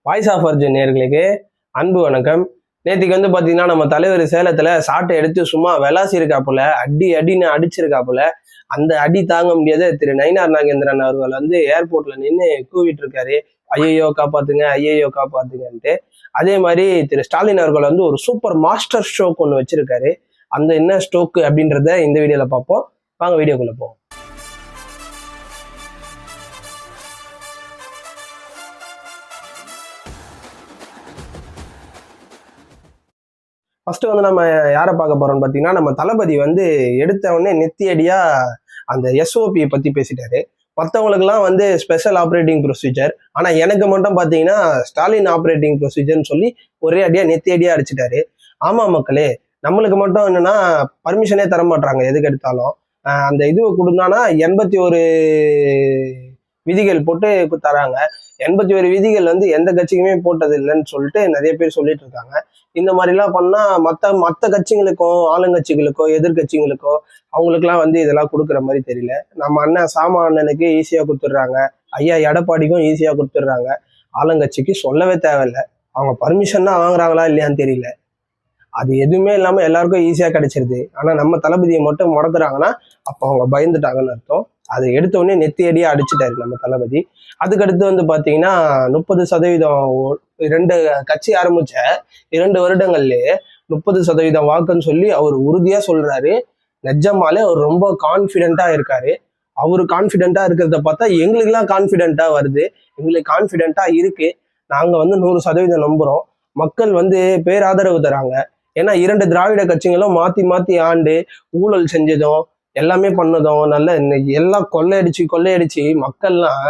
Voice of Arjun நேயர்களுக்கு அன்பு வணக்கம். நேற்றுக்கு வந்து பார்த்தீங்கன்னா நம்ம தலைவர் சேலத்தில் சாட்டை எடுத்து சும்மா விளாசி இருக்காப்புல, அடின்னு அடிச்சிருக்காப்புல. அந்த அடி தாங்க முடியாத திரு நயினார் நாகேந்திரன் அவர்கள் வந்து ஏர்போர்ட்ல நின்று கூவிட்டு இருக்காரு, ஐயையோ காப்பாத்துங்க, ஐயையோ காப்பாத்துங்கன்ட்டு. அதே மாதிரி திரு ஸ்டாலின் அவர்கள் வந்து ஒரு சூப்பர் மாஸ்டர் ஸ்ட்ரோக் ஒன்று வச்சிருக்காரு. அந்த என்ன ஸ்ட்ரோக் அப்படின்றத இந்த வீடியோல பார்ப்போம். வாங்க வீடியோக்குள்ள போவோம். ஃபர்ஸ்ட் வந்து நம்ம யாரை பார்க்க போறோம்னு பார்த்தீங்கன்னா, நம்ம தளபதி வந்து எடுத்த உடனே நெத்தியடியா அந்த எஸ்ஓபியை பத்தி பேசிட்டாரு. மற்றவங்களுக்குலாம் வந்து ஸ்பெஷல் ஆப்ரேட்டிங் ப்ரொசீஜர், ஆனா எனக்கு மட்டும் பார்த்தீங்கன்னா ஸ்டாலின் ஆப்ரேட்டிங் ப்ரொசீஜர்னு சொல்லி ஒரே அடியா நெத்தியடியா அடிச்சிட்டாரு. ஆமா மக்களே, நம்மளுக்கு மட்டும் என்னன்னா பர்மிஷனே தர மாட்டாங்க எதுக்கு எடுத்தாலும். அந்த இது கொடுத்தானா 81 விதிகள் போட்டு தராங்க. 81 விதிகள் வந்து எந்த கட்சிக்குமே போட்டது இல்லைன்னு சொல்லிட்டு நிறைய பேர் சொல்லிட்டு இருக்காங்க. இந்த மாதிரிலாம் பண்ணா மற்ற கட்சிகளுக்கோ, ஆளுங்கட்சிகளுக்கோ, எதிர்கட்சிகளுக்கோ அவங்களுக்குலாம் வந்து இதெல்லாம் கொடுக்குற மாதிரி தெரியல. நம்ம அண்ணன் சாமா அண்ணனுக்கு ஈஸியா கொடுத்துட்றாங்க, ஐயா எடப்பாடிக்கும் ஈஸியா கொடுத்துட்றாங்க. ஆளுங்கட்சிக்கு சொல்லவே தேவையில்லை. அவங்க பர்மிஷன் தான் வாங்குறாங்களா இல்லையான்னு தெரியல. அது எதுவுமே இல்லாம எல்லாருக்கும் ஈஸியா கிடைச்சிருது. ஆனா நம்ம தளபதியை மட்டும் முடக்குறாங்கன்னா அப்போ அவங்க பயந்துட்டாங்கன்னு அர்த்தம். அதை எடுத்த உடனே நெத்தியடியா அடிச்சுட்டாரு நம்ம தளபதி. அதுக்கடுத்து வந்து பாத்தீங்கன்னா 30% 2 கட்சி ஆரம்பிச்ச 2 வருடங்கள்லயே 30% வாக்குன்னு சொல்லி அவர் உறுதியா சொல்றாரு. நிஜமாலே அவர் ரொம்ப கான்ஃபிடென்ட்டா இருக்காரு. அவரு கான்ஃபிடென்ட்டா இருக்கிறத பார்த்தா எங்களுக்கெல்லாம் கான்ஃபிடென்ட்டா வருது. எங்களுக்கு கான்ஃபிடென்ட்டா இருக்கு. நாங்க வந்து 100% நம்புறோம். மக்கள் வந்து பேராதரவு தராங்க. ஏன்னா 2 திராவிட கட்சிகளும் மாத்தி மாத்தி ஆண்டு ஊழல் செஞ்சதும் எல்லாமே பண்ணதும் நல்ல எல்லாம் கொள்ளையடிச்சு மக்கள்லாம்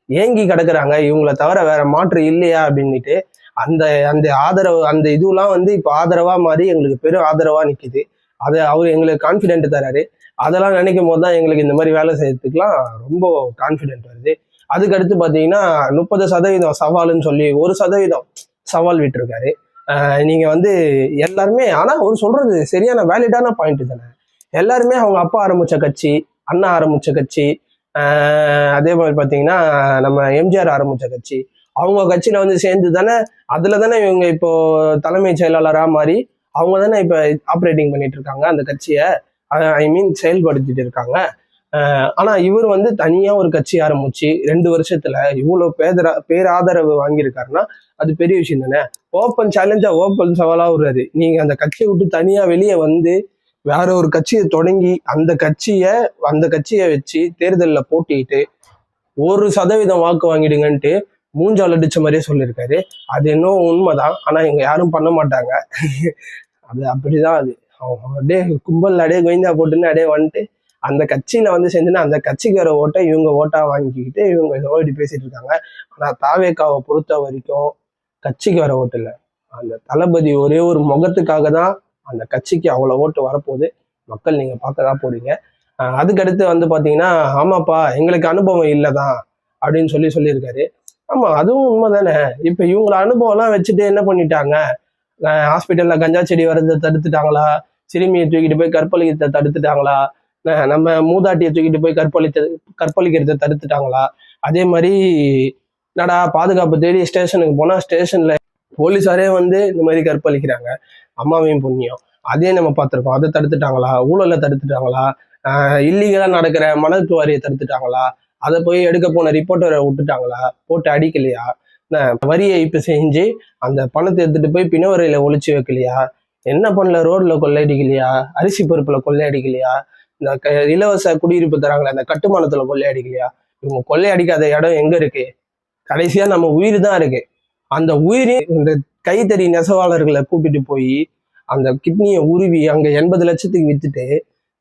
ஏங்கி கிடக்குறாங்க. இவங்களை தவிர வேற மாற்று இல்லையா அப்படின்னுட்டு அந்த அந்த ஆதரவு, அந்த இதுலாம் வந்து இப்போ ஆதரவா மாறி எங்களுக்கு பெரும் ஆதரவா நிக்குது. அதை அவர் எங்களுக்கு கான்ஃபிடென்ட் தராரு. அதெல்லாம் நினைக்கும் போது தான் எங்களுக்கு இந்த மாதிரி வேலை செய்யறதுக்குலாம் ரொம்ப கான்ஃபிடென்ட் வருது. அதுக்கடுத்து பார்த்தீங்கன்னா 30% சவாலுன்னு சொல்லி 1% சவால் விட்டுருக்காரு. நீங்க வந்து எல்லாருமே, ஆனா அவர் சொல்றது சரியான வேலிடான பாயிண்ட் தானே. எல்லாருமே அவங்க அப்பா ஆரம்பிச்ச கட்சி, அண்ணா ஆரம்பிச்ச கட்சி, அதே மாதிரி பாத்தீங்கன்னா நம்ம எம்ஜிஆர் ஆரம்பிச்ச கட்சி, அவங்க கட்சியில வந்து சேர்ந்து தானே, அதுல தானே இவங்க இப்போ தலைமை செயலாளரா மாறி அவங்க தானே இப்ப ஆப்ரேட்டிங் பண்ணிட்டு இருக்காங்க அந்த கட்சியை, ஐ மீன் செயல்படுத்திட்டு இருக்காங்க. ஆனா இவர் வந்து தனியா ஒரு கட்சி ஆரம்பிச்சு 2 வருஷத்துல இவ்வளவு பேராதரவு வாங்கியிருக்காருன்னா அது பெரிய விஷயம் தானே. ஓப்பன் சேலஞ்சா, ஓப்பன் சவாலா விடுறாரு. நீங்க அந்த கட்சியை விட்டு தனியா வெளியே வந்து வேற ஒரு கட்சியை தொடங்கி அந்த கட்சியை வச்சு தேர்தலில் போட்டிட்டு 1% வாக்கு வாங்கிடுங்கன்ட்டு மூஞ்சால் அடிச்ச மாதிரியே சொல்லியிருக்காரு. அது இன்னும் உண்மைதான். ஆனா இங்க யாரும் பண்ண மாட்டாங்க. அது அப்படிதான். அது அவங்க அப்படியே கும்பல் அப்படியே கோவிந்தா போட்டுன்னு அப்படியே வந்துட்டு அந்த கட்சியில வந்து செஞ்சுன்னா அந்த கட்சிக்கு வர ஓட்டை இவங்க ஓட்டா வாங்கிக்கிட்டு இவங்க ஓடி பேசிட்டு இருக்காங்க. ஆனா தாவேக்காவை பொறுத்த வரைக்கும் கட்சிக்கு வர ஓட்டு இல்லை, அந்த தளபதி ஒரே ஒரு முகத்துக்காக தான் அந்த கட்சிக்கு அவ்வளவு ஓட்டு வரப்போகுது. மக்கள் நீங்க பார்க்கதான் போறீங்க. அதுக்கடுத்து வந்து பாத்தீங்கன்னா, ஆமாப்பா எங்களுக்கு அனுபவம் இல்லைதான் அப்படின்னு சொல்லியிருக்காரு. ஆமா, அதுவும் உண்மை தானே. இப்ப இவங்கள அனுபவம் எல்லாம் வச்சுட்டு என்ன பண்ணிட்டாங்க, ஹாஸ்பிட்டல்ல கஞ்சா செடி வரதை தடுத்துட்டாங்களா, சிறுமியை தூக்கிட்டு போய் கற்பழிக்கிறத தடுத்துட்டாங்களா, நம்ம மூதாட்டியை தூக்கிட்டு போய் கற்பழிக்கிறத தடுத்துட்டாங்களா? அதே மாதிரி நடா பாதுகாப்பு தேடி ஸ்டேஷனுக்கு போனா ஸ்டேஷன்ல போலீஸாரே வந்து இந்த மாதிரி கற்பழிக்கிறாங்க, அம்மாவையும் பொண்ணியும். அதே நம்ம பார்த்துருக்கோம். அதை தடுத்துட்டாங்களா? ஊழலை தடுத்துட்டாங்களா? இல்லீகலா நடக்கிற மணல் வாரியை தடுத்துட்டாங்களா? அதை போய் எடுக்க போன ரிப்போர்ட்டரை விட்டுட்டாங்களா? போட்டு அடிக்கலையா? வரி ஏய்ப்பு செஞ்சு அந்த பணத்தை எடுத்துட்டு போய் பிணவரையில ஒளிச்சு வைக்கலையா? என்ன பண்ணல? ரோட்ல கொள்ளையடிக்கலையா? அரிசி பருப்புல கொள்ளையடிக்கலையா? இந்த இலவச குடியிருப்பு தராங்களா, அந்த கட்டுமானத்துல கொள்ளையடிக்கலையா? இவங்க கொள்ளையடிக்காத இடம் எங்க இருக்கு? கடைசியா நம்ம உயிர் தான் இருக்கு. அந்த உயிரி இந்த கைத்தறி நெசவாளர்களை கூப்பிட்டு போய் அந்த கிட்னியை உருவி அங்க 80 லட்சத்துக்கு வித்துட்டு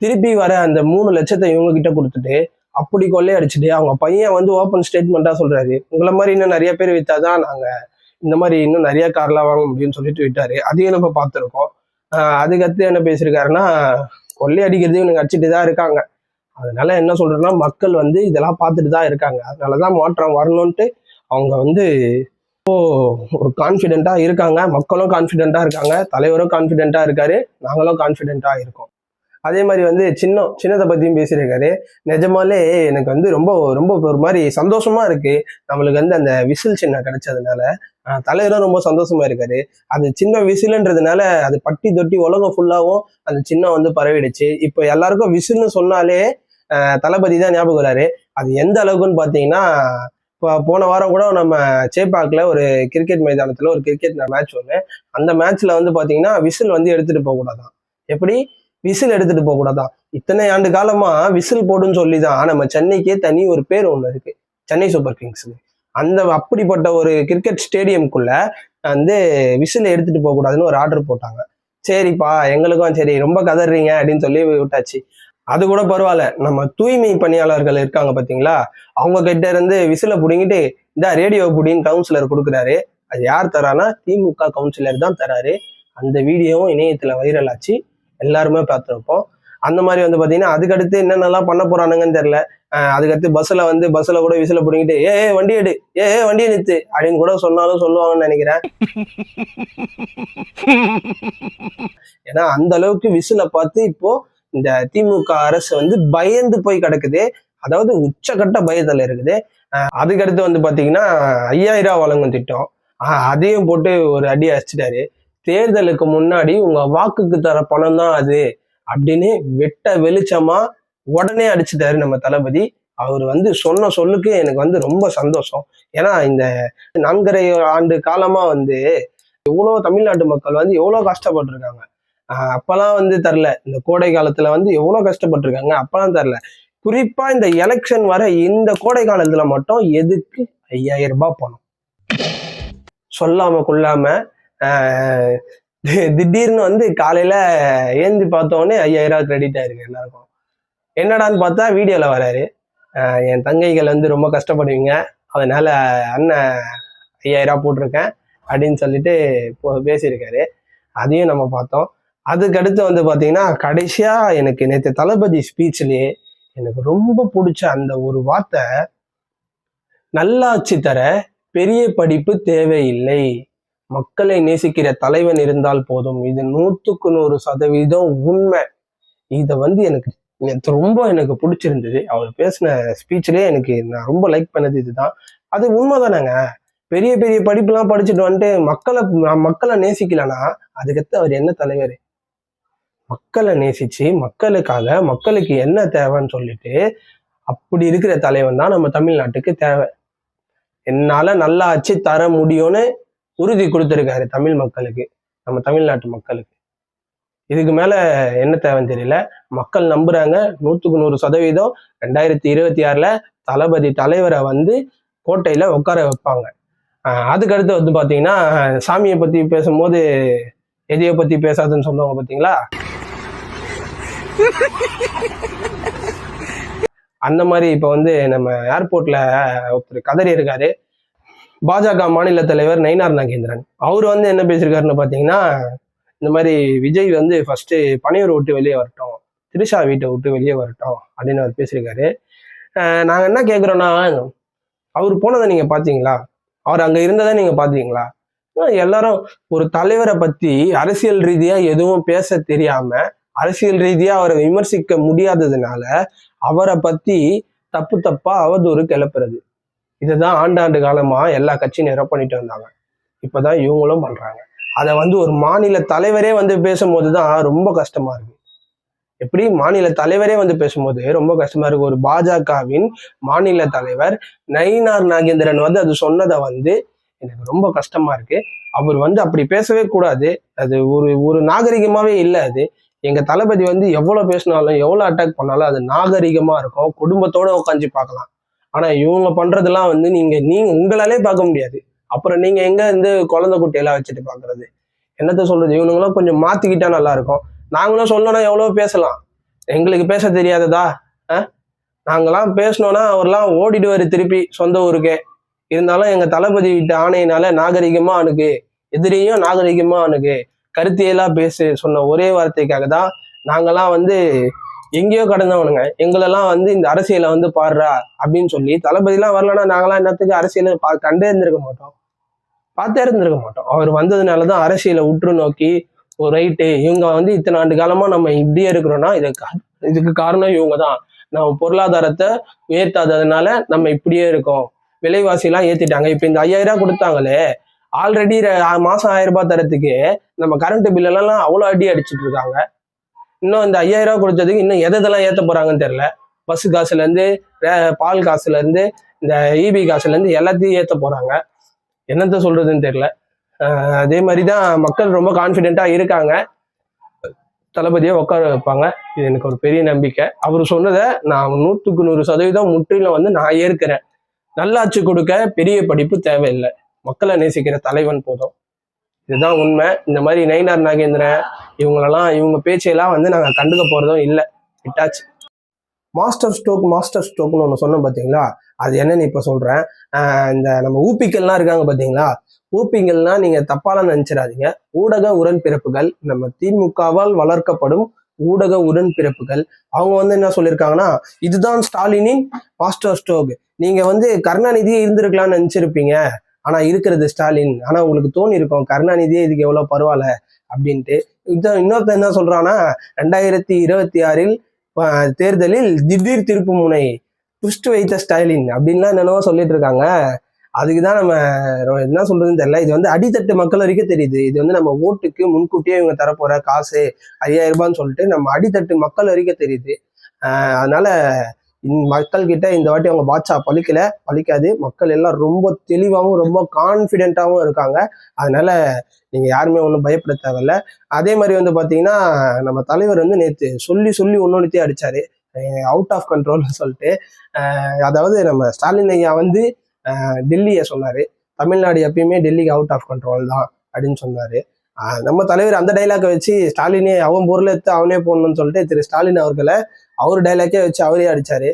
திருப்பி வர அந்த 3 லட்சத்தை இவங்க கிட்ட கொடுத்துட்டு அப்படி கொள்ளையடிச்சுட்டு அவங்க பையன் வந்து ஓப்பன் ஸ்டேட்மெண்டா சொல்றாரு, உங்களை மாதிரி இன்னும் நிறைய பேர் வித்தாதான் நாங்க இந்த மாதிரி இன்னும் நிறைய கார்லாம் வாங்க முடியும்னு சொல்லிட்டு விட்டாரு. அதையும் நம்ம பார்த்துருக்கோம். அதுக்கடுத்து என்ன பேசியிருக்காருன்னா, கொள்ளையடிக்கிறதையும் இவனுங்க அடிச்சுட்டு தான் இருக்காங்க. அதனால என்ன சொல்றேன்னா, மக்கள் வந்து இதெல்லாம் பார்த்துட்டு தான் இருக்காங்க. அதனாலதான் மாற்றம் வரணும்ட்டு அவங்க வந்து ஒரு கான்ஃபிடென்ட்டா இருக்காங்க. மக்களும் கான்ஃபிடென்ட்டா இருக்காங்க, தலைவரும் கான்ஃபிடென்ட்டா இருக்காரு, நாங்களும் கான்ஃபிடென்ட்டா இருக்கோம். அதே மாதிரி வந்து சின்னதை பத்தியும் பேசியிருக்காரு. நிஜமாலே எனக்கு வந்து ரொம்ப ரொம்ப ஒரு மாதிரி சந்தோஷமா இருக்கு. நம்மளுக்கு வந்து அந்த விசில் சின்னம் கிடைச்சதுனால தலைவரும் ரொம்ப சந்தோஷமா இருக்காரு. அது சின்ன விசில்ன்றதுனால அது பட்டி தொட்டி உலகம் ஃபுல்லாவும் அந்த சின்னம் வந்து பரவிடுச்சு. இப்போ எல்லாருக்கும் விசில்னு சொன்னாலே தளபதி தான் ஞாபகம் வராரு. அது எந்த அளவுக்குன்னு பார்த்தீங்கன்னா, இப்போ போன வாரம் கூட நம்ம சேப்பாக்கில் ஒரு கிரிக்கெட் மைதானத்தில் ஒரு கிரிக்கெட் மேட்ச் ஒன்று. அந்த மேட்ச்ல வந்து பார்த்தீங்கன்னா விசில் வந்து எடுத்துட்டு போகக்கூடாதான். எப்படி விசில் எடுத்துட்டு போகக்கூடாதான்? இத்தனை ஆண்டு காலமா விசில் போடுன்னு சொல்லி தான் நம்ம சென்னைக்கே தனி ஒரு பேர் ஒன்று இருக்கு, சென்னை சூப்பர் கிங்ஸ். அந்த அப்படிப்பட்ட ஒரு கிரிக்கெட் ஸ்டேடியம்குள்ள வந்து விசில் எடுத்துட்டு போகக்கூடாதுன்னு ஒரு ஆர்டர் போட்டாங்க. சரிப்பா, எங்களுக்கும் சரி ரொம்ப கதறீங்க அப்படின்னு சொல்லி விட்டாச்சு. அது கூட பரவாயில்ல. நம்ம தூய்மை பணியாளர்கள் இருக்காங்க பார்த்தீங்களா, அவங்க கிட்ட இருந்து விசில பிடிங்கிட்டு இந்த ரேடியோ புடின்னு கவுன்சிலர் கொடுக்குறாரு. அது யார் தரானா? திமுக கவுன்சிலர் தான் தராரு. அந்த வீடியோவும் இணையத்துல வைரல் ஆச்சு, எல்லாருமே பார்த்துருப்போம். அந்த மாதிரி வந்து பார்த்தீங்கன்னா அதுக்கடுத்து என்னென்னலாம் பண்ண போறானுங்கன்னு தெரியல. அதுக்கடுத்து பஸ்ஸில் கூட விசில பிடிங்கிட்டு வண்டி எடு, வண்டியை நிறுத்து அப்படின்னு கூட சொன்னாலும் சொல்லுவாங்கன்னு நினைக்கிறேன். ஏன்னா அந்த அளவுக்கு விசில பார்த்து இப்போ இந்த திமுக அரசு வந்து பயந்து போய் கிடக்குது. அதாவது உச்சகட்ட பயத்துல இருக்குது. அதுக்கடுத்து வந்து பாத்தீங்கன்னா 5000 வழங்கும் திட்டம், அதையும் போட்டு ஒரு அடி அடிச்சிட்டாரு. தேர்தலுக்கு முன்னாடி உங்க வாக்குக்கு தர பணம் தான் அது அப்படின்னு வெட்ட வெளிச்சமா உடனே அடிச்சுட்டாரு நம்ம தளபதி. அவர் வந்து சொன்ன சொல்லுக்கு எனக்கு வந்து ரொம்ப சந்தோஷம். ஏன்னா இந்த 4.5 ஆண்டு காலமா வந்து எவ்வளவு தமிழ்நாட்டு மக்கள் வந்து எவ்வளவு கஷ்டப்பட்டிருக்காங்க. அப்பெல்லாம் வந்து தரல. இந்த கோடை காலத்துல வந்து எவ்வளவு கஷ்டப்பட்டிருக்காங்க, அப்பெல்லாம் தரல. குறிப்பா இந்த எலெக்ஷன் வர இந்த கோடை காலத்துல மட்டும் எதுக்கு 5000 ரூபாய் பணம் சொல்லாம கொள்ளாம திடீர்னு வந்து காலையில ஏந்தி பார்த்தோன்னே 5000 கிரெடிட் ஆயிருக்கு எல்லாருக்கும். என்னடான்னு பார்த்தா வீடியோல வராரு, என் தங்கைகள் வந்து ரொம்ப கஷ்டப்படுவீங்க, அதனால அண்ணன் 5000 போட்டிருக்கேன் அப்படின்னு சொல்லிட்டு பேசியிருக்காரு. அதையும் நம்ம பார்த்தோம். அதுக்கடுத்து வந்து பார்த்தீங்கன்னா கடைசியா எனக்கு நேற்று தளபதி ஸ்பீச்லயே எனக்கு ரொம்ப பிடிச்ச அந்த ஒரு வார்த்தை, நல்லாட்சி தர பெரிய படிப்பு தேவையில்லை, மக்களை நேசிக்கிற தலைவன் இருந்தால் போதும். இது 100% உண்மை. இதை வந்து எனக்கு ரொம்ப பிடிச்சிருந்தது. அவர் பேசின ஸ்பீச்லயே நான் ரொம்ப லைக் பண்ணது இதுதான். அது உண்மைதானேங்க. பெரிய பெரிய படிப்புலாம் படிச்சுட்டு வந்துட்டு மக்களை நேசிக்கலன்னா அதுக்கடுத்து அவர் என்ன தலைவர்? மக்களை நேசிச்சு மக்களுக்காக மக்களுக்கு என்ன தேவைன்னு சொல்லிட்டு அப்படி இருக்கிற தலைவன் தான் நம்ம தமிழ்நாட்டுக்கு தேவை. என்னால நல்லா ஆட்சி தர முடியும்னு உறுதி கொடுத்திருக்காரு தமிழ் மக்களுக்கு, நம்ம தமிழ்நாட்டு மக்களுக்கு. இதுக்கு மேல என்ன தேவைன்னு தெரியல. மக்கள் நம்புறாங்க 100% 2026 தளபதி தலைவரை வந்து கோட்டையில உட்கார வைப்பாங்க. அதுக்கடுத்து வந்து பாத்தீங்கன்னா சாமியை பத்தி பேசும்போது எதையோ பத்தி பேசாதுன்னு சொல்லுவாங்க பாத்தீங்களா, அந்த மாதிரி இப்ப வந்து நம்ம ஏர்போர்ட்ல ஒருத்தர் கதறி இருக்காரு. பாஜக மாநில தலைவர் நயினார் நாகேந்திரன் அவர் வந்து என்ன பேசியிருக்காருன்னு பாத்தீங்கன்னா, இந்த மாதிரி விஜய் வந்து ஃபர்ஸ்ட் பனையூர் விட்டு வெளியே வரட்டும், திரிஷா வீட்டை விட்டு வெளியே வரட்டும் அப்படின்னு அவர் பேசியிருக்காரு. நாங்க என்ன கேட்குறோன்னா, அவர் போனதை நீங்க பாத்தீங்களா? அவர் அங்க இருந்ததை நீங்க பாத்தீங்களா? எல்லாரும் ஒரு தலைவரை பத்தி அரசியல் ரீதியா எதுவும் பேச தெரியாம, அரசியல் ரீதியா அவரை விமர்சிக்க முடியாததுனால அவரை பத்தி தப்பா அவதூறு கிளப்புறது. இதுதான் ஆண்டாண்டு காலமா எல்லா கட்சியும் நிறம் பண்ணிட்டு வந்தாங்க. இப்பதான் இவங்களும் பண்றாங்க. அதை வந்து ஒரு மாநில தலைவரே வந்து பேசும்போதுதான் ரொம்ப கஷ்டமா இருக்கு. எப்படி மாநில தலைவரே வந்து பேசும்போது ரொம்ப கஷ்டமா இருக்கு. ஒரு பாஜகவின் மாநில தலைவர் நயினார் நாகேந்திரன் வந்து அது சொன்னதை வந்து எனக்கு ரொம்ப கஷ்டமா இருக்கு. அவர் வந்து அப்படி பேசவே கூடாது. அது ஒரு நாகரிகமாவே இல்லை. அது எங்க தளபதி வந்து எவ்வளவு பேசினாலும் எவ்வளவு அட்டாக் பண்ணாலும் அது நாகரிகமா இருக்கும், குடும்பத்தோட உட்காந்து பார்க்கலாம். ஆனா இவங்க பண்றதெல்லாம் வந்து நீங்க உங்களாலே பார்க்க முடியாது. அப்புறம் நீங்க எங்க இருந்து குழந்தை குட்டியெல்லாம் வச்சுட்டு பாக்குறது? என்னத்த சொல்றது? இவனுங்களாம் கொஞ்சம் மாத்திக்கிட்டா நல்லா இருக்கும். நாங்களும் சொல்லணும்னா எவ்வளவு பேசலாம், எங்களுக்கு பேச தெரியாததா? நாங்கெல்லாம் பேசணும்னா அவர்லாம் ஓடிடுவாரு திருப்பி சொந்த ஊருக்கே. இருந்தாலும் எங்க தளபதி விட்ட ஆணையினால நாகரிகமா அணுகு, எதிரியும் நாகரிகமா அணுகு, கருத்தியலா பேசு சொன்ன ஒரே வார்த்தைக்காக தான் நாங்கெல்லாம் வந்து எங்கேயோ கடந்தவனுங்க. எங்களெல்லாம் வந்து இந்த அரசியலை வந்து பாடுறா அப்படின்னு சொல்லி தளபதிலாம் வரலன்னா நாங்களாம் என்னத்துக்கு அரசியலை கண்டே இருந்திருக்க மாட்டோம், பார்த்தே இருந்திருக்க மாட்டோம். அவர் வந்ததுனாலதான் அரசியலை உற்று நோக்கி ஒரு ரைட்டு இவங்க வந்து இத்தனை ஆண்டு காலமா நம்ம இப்படியே இருக்கிறோம்னா இதுக்கு காரணம் இவங்க தான். நம்ம பொருளாதாரத்தை உயர்த்தாததுனால நம்ம இப்படியே இருக்கோம். விலைவாசி எல்லாம் ஏத்திட்டாங்க. இப்ப இந்த 5000 கொடுத்தாங்களே, ஆல்ரெடி மாசம் 1000 ரூபாய் தரத்துக்கு நம்ம கரண்ட் பில்லெல்லாம் அவ்வளோ அடி அடிச்சுட்டு இருக்காங்க. இன்னும் இந்த 5000 கொடுத்ததுக்கு இன்னும் எதெல்லாம் ஏத்த போறாங்கன்னு தெரியல. பஸ் காசுல இருந்து பால் காசுல இருந்து இந்த இபி காசுல இருந்து எல்லாத்தையும் ஏத்த போறாங்க. என்னத்த சொல்றதுன்னு தெரியல. அதே மாதிரிதான் மக்கள் ரொம்ப கான்பிடென்ட்டா இருக்காங்க. தளபதியை உட்கார வைப்பாங்க. இது எனக்கு ஒரு பெரிய நம்பிக்கை. அவர் சொன்னதை நான் 100க்கு 100% முற்றிலும் வந்து நான் ஏற்கிறேன். நல்லாட்சி கொடுக்க பெரிய படிப்பு தேவையில்லை, மக்களை நேசிக்கிற தலைவன் போதும். இதுதான் உண்மை. இந்த மாதிரி நயினார் நாகேந்திரன் இவங்க பேச்சையெல்லாம் வந்து நாங்கள் கண்டுக்க போறதும் இல்லை. விட்டாச்சு. மாஸ்டர் ஸ்ட்ரோக்னு ஒன்று சொன்னோம் பார்த்தீங்களா, அது என்னன்னு இப்போ சொல்றேன். இந்த நம்ம ஊப்பிக்கள்லாம் இருக்காங்க பார்த்தீங்களா, ஊப்பிங்கள்லாம் நீங்க தப்பாலாம் நினைச்சிடாதீங்க. ஊடக உடன்பிறப்புகள், நம்ம திமுகவால் வளர்க்கப்படும் ஊடக உடன்பிறப்புகள். அவங்க வந்து என்ன சொல்லியிருக்காங்கன்னா, இதுதான் ஸ்டாலினின் மாஸ்டர் ஸ்ட்ரோக். நீங்க வந்து கருணாநிதியே இருந்திருக்கலாம்னு நினைச்சிருப்பீங்க, ஆனா இருக்கிறது ஸ்டாலின். ஆனா உங்களுக்கு தோணி இருக்கும் கருணாநிதியே இதுக்கு எவ்வளவு பரவாயில்ல அப்படின்ட்டு. இன்னொருத்தர் என்ன சொல்றான்னா, 2026 தேர்தலில் திடீர் திருப்பு முனை ட்விஸ்ட் வைத்த ஸ்டாலின் அப்படின்லாம் என்னென்னவோ சொல்லிட்டு இருக்காங்க. அதுக்குதான் நம்ம என்ன சொல்றதுன்னு தெரியல. இது வந்து அடித்தட்டு மக்கள் வரைக்கும் தெரியுது. இது வந்து நம்ம ஓட்டுக்கு முன்கூட்டியே இவங்க தரப்போற காசு 5000 ரூபான்னு சொல்லிட்டு நம்ம அடித்தட்டு மக்கள் வரைக்கும் தெரியுது. அதனால மக்கள் கிட்ட இந்த வாட்டி அவங்க பாட்சா பழிக்காது. மக்கள் எல்லாம் ரொம்ப தெளிவாகவும் ரொம்ப கான்ஃபிடென்ட்டாகவும் இருக்காங்க. அதனால நீங்க யாருமே ஒன்றும் பயப்பட தேவையில்ல. அதே மாதிரி வந்து பாத்தீங்கன்னா, நம்ம தலைவர் வந்து நேற்று சொல்லி ஒன்னொன்னுத்தையும் அடிச்சாரு, அவுட் ஆஃப் கண்ட்ரோல்னு சொல்லிட்டு. அதாவது நம்ம ஸ்டாலின் ஐயா வந்து டெல்லியை சொன்னாரு, தமிழ்நாடு எப்பயுமே டெல்லிக்கு அவுட் ஆஃப் கண்ட்ரோல் தான் அப்படின்னு சொன்னாரு. நம்ம தலைவர் அந்த டைலாக்கை வச்சு ஸ்டாலினே அவன் பொருளை எடுத்து அவனே போடணும்னு சொல்லிட்டு திரு ஸ்டாலின் அவர்களை அவர் டைலாக்கே வச்சு அவரே அடிச்சாரு.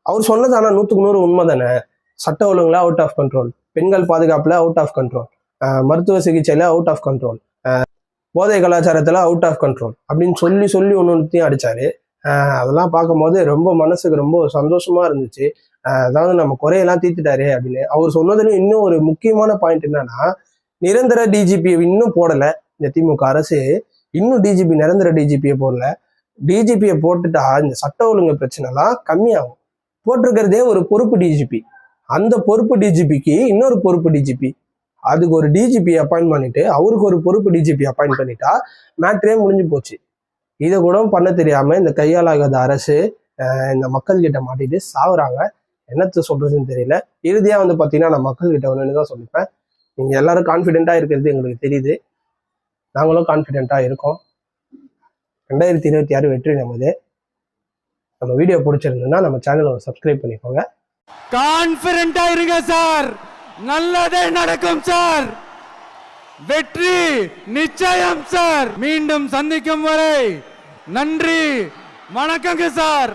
அவர் சொன்னது ஆனால் 100க்கு 100 உண்மை தானே. சட்ட ஒழுங்குல அவுட் ஆஃப் கண்ட்ரோல், பெண்கள் பாதுகாப்புல அவுட் ஆஃப் கண்ட்ரோல், மருத்துவ சிகிச்சையில அவுட் ஆஃப் கண்ட்ரோல், போதை கலாச்சாரத்துல அவுட் ஆஃப் கண்ட்ரோல் அப்படின்னு சொல்லி ஒன்னொன்னுத்தையும் அடிச்சாரு. அதெல்லாம் பார்க்கும்போது ரொம்ப மனசுக்கு ரொம்ப சந்தோஷமா இருந்துச்சு. அதாவது நம்ம குறையெல்லாம் தீர்த்துட்டாரு அப்படின்னு. அவர் சொன்னதுல இன்னும் ஒரு முக்கியமான பாயிண்ட் என்னன்னா, நிரந்தர டிஜிபியை இன்னும் போடல இந்த திமுக அரசு. இன்னும் நிரந்தர டிஜிபியை போடல. டிஜிபியை போட்டுட்டா இந்த சட்ட ஒழுங்கு பிரச்சனை எல்லாம் கம்மியாகும். போட்டிருக்கிறதே ஒரு பொறுப்பு டிஜிபி, அந்த பொறுப்பு டிஜிபிக்கு இன்னொரு பொறுப்பு டிஜிபி, அதுக்கு ஒரு டிஜிபி அப்பாயிண்ட் பண்ணிட்டு அவருக்கு ஒரு பொறுப்பு டிஜிபி அப்பாயிண்ட் பண்ணிட்டா மேட்ரே முடிஞ்சு போச்சு. இதை கூட பண்ண தெரியாம இந்த கையாளாகாத அரசு இந்த மக்கள் கிட்ட மாட்டிட்டு சாகுறாங்க. என்னத்த சொல்றதுன்னு தெரியல. இறுதியா வந்து பாத்தீங்கன்னா நான் மக்கள் கிட்ட ஒண்ணுன்னு தான் சொல்லிப்பேன். நீங்க எல்லாரும் கான்ஃபிடென்ட்டா இருக்கிறது எங்களுக்கு தெரியுது, நாங்களும் கான்ஃபிடென்ட்டா இருக்கோம். 2026 வெற்றி நமது. நம்ம வீடியோ பிடிச்சிருந்ததுன்னா நம்ம சேனலை சப்ஸ்கிரைப் பண்ணிக்கோங்க. கான்ஃபிடென்ட்டா இருங்க சார், நல்லதே நடக்கும் சார், வெற்றி நிச்சயம் சார். மீண்டும் சந்திக்கும் வரை நன்றி, வணக்கங்க சார்.